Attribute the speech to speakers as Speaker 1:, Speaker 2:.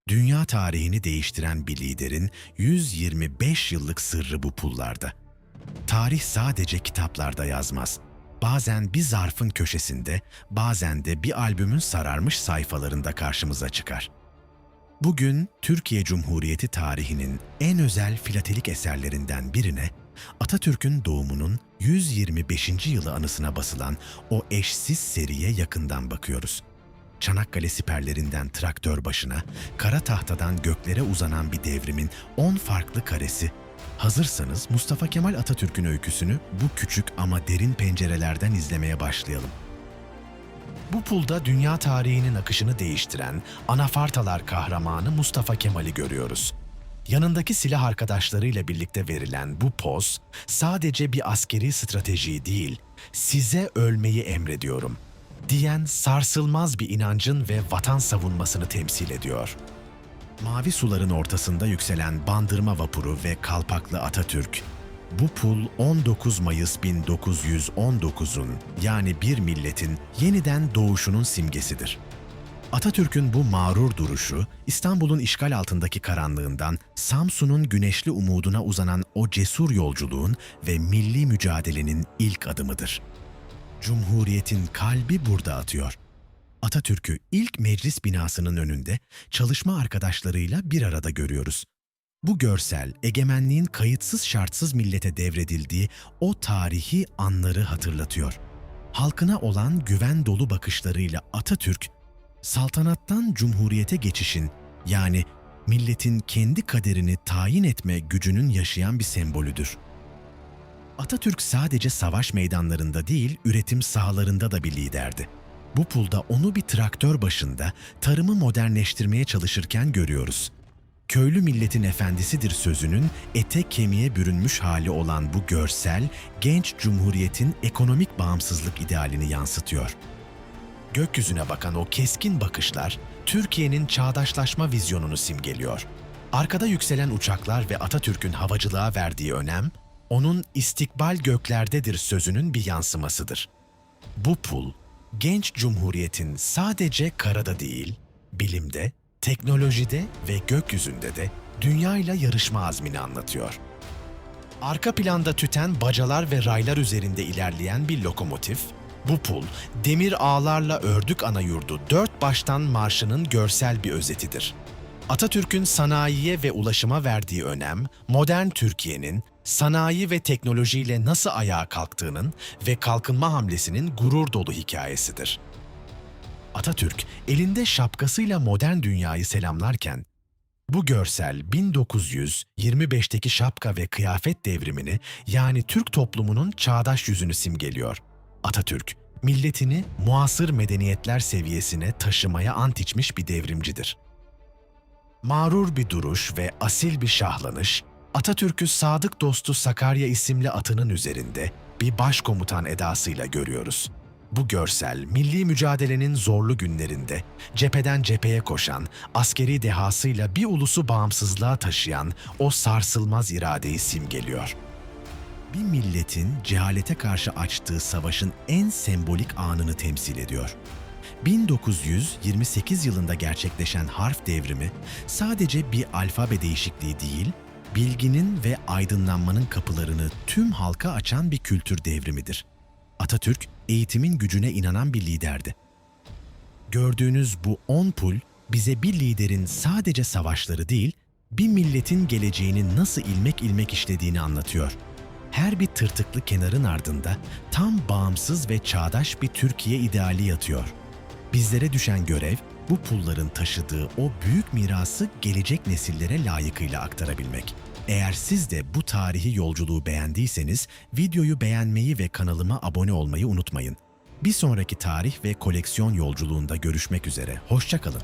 Speaker 1: Dünya tarihini değiştiren bir liderin 125 yıllık sırrı bu pullarda. Tarih sadece kitaplarda yazmaz. Bazen bir zarfın köşesinde, bazen de bir albümün sararmış sayfalarında karşımıza çıkar. Bugün Türkiye Cumhuriyeti tarihinin en özel filatelik eserlerinden birine, Atatürk'ün doğumunun 125. yılı anısına basılan o eşsiz seriye yakından bakıyoruz. Çanakkale siperlerinden traktör başına, kara tahtadan göklere uzanan bir devrimin 10 farklı karesi. Hazırsanız Mustafa Kemal Atatürk'ün öyküsünü bu küçük ama derin pencerelerden izlemeye başlayalım. Bu pulda dünya tarihinin akışını değiştiren Anafartalar kahramanı Mustafa Kemal'i görüyoruz. Yanındaki silah arkadaşlarıyla birlikte verilen bu poz sadece bir askeri strateji değil, "Size ölmeyi emrediyorum" diyen sarsılmaz bir inancın ve vatan savunmasını temsil ediyor. Mavi suların ortasında yükselen bandırma vapuru ve kalpaklı Atatürk, bu pul 19 Mayıs 1919'un yani bir milletin yeniden doğuşunun simgesidir. Atatürk'ün bu mağrur duruşu, İstanbul'un işgal altındaki karanlığından Samsun'un güneşli umuduna uzanan o cesur yolculuğun ve milli mücadelenin ilk adımıdır. Cumhuriyetin kalbi burada atıyor. Atatürk'ü ilk meclis binasının önünde çalışma arkadaşlarıyla bir arada görüyoruz. Bu görsel, egemenliğin kayıtsız şartsız millete devredildiği o tarihi anları hatırlatıyor. Halkına olan güven dolu bakışlarıyla Atatürk, saltanattan cumhuriyete geçişin, yani milletin kendi kaderini tayin etme gücünün yaşayan bir sembolüdür. Atatürk sadece savaş meydanlarında değil, üretim sahalarında da bir liderdi. Bu pulda onu bir traktör başında tarımı modernleştirmeye çalışırken görüyoruz. Köylü milletin efendisidir sözünün ete kemiğe bürünmüş hali olan bu görsel, genç cumhuriyetin ekonomik bağımsızlık idealini yansıtıyor. Gökyüzüne bakan o keskin bakışlar, Türkiye'nin çağdaşlaşma vizyonunu simgeliyor. Arkada yükselen uçaklar ve Atatürk'ün havacılığa verdiği önem, onun "istikbal göklerdedir" sözünün bir yansımasıdır. Bu pul, genç cumhuriyetin sadece karada değil, bilimde, teknolojide ve gökyüzünde de dünyayla yarışma azmini anlatıyor. Arka planda tüten bacalar ve raylar üzerinde ilerleyen bir lokomotif, bu pul, demir ağlarla ördük ana yurdu dört baştan marşının görsel bir özetidir. Atatürk'ün sanayiye ve ulaşıma verdiği önem, modern Türkiye'nin sanayi ve teknolojiyle nasıl ayağa kalktığının ve kalkınma hamlesinin gurur dolu hikayesidir. Atatürk, elinde şapkasıyla modern dünyayı selamlarken, bu görsel 1925'teki şapka ve kıyafet devrimini, yani Türk toplumunun çağdaş yüzünü simgeliyor. Atatürk, milletini muasır medeniyetler seviyesine taşımaya ant içmiş bir devrimcidir. Mağrur bir duruş ve asil bir şahlanış, Atatürk'ü sadık dostu Sakarya isimli atının üzerinde bir başkomutan edasıyla görüyoruz. Bu görsel, milli mücadelenin zorlu günlerinde cepheden cepheye koşan, askeri dehasıyla bir ulusu bağımsızlığa taşıyan o sarsılmaz iradeyi simgeliyor. Bir milletin cehalete karşı açtığı savaşın en sembolik anını temsil ediyor. 1928 yılında gerçekleşen harf devrimi sadece bir alfabe değişikliği değil, bilginin ve aydınlanmanın kapılarını tüm halka açan bir kültür devrimidir. Atatürk, eğitimin gücüne inanan bir liderdi. Gördüğünüz bu 10 pul, bize bir liderin sadece savaşları değil, bir milletin geleceğini nasıl ilmek ilmek işlediğini anlatıyor. Her bir tırtıklı kenarın ardında tam bağımsız ve çağdaş bir Türkiye ideali yatıyor. Bizlere düşen görev, bu pulların taşıdığı o büyük mirası gelecek nesillere layıkıyla aktarabilmek. Eğer siz de bu tarihi yolculuğu beğendiyseniz, videoyu beğenmeyi ve kanalıma abone olmayı unutmayın. Bir sonraki tarih ve koleksiyon yolculuğunda görüşmek üzere, hoşça kalın.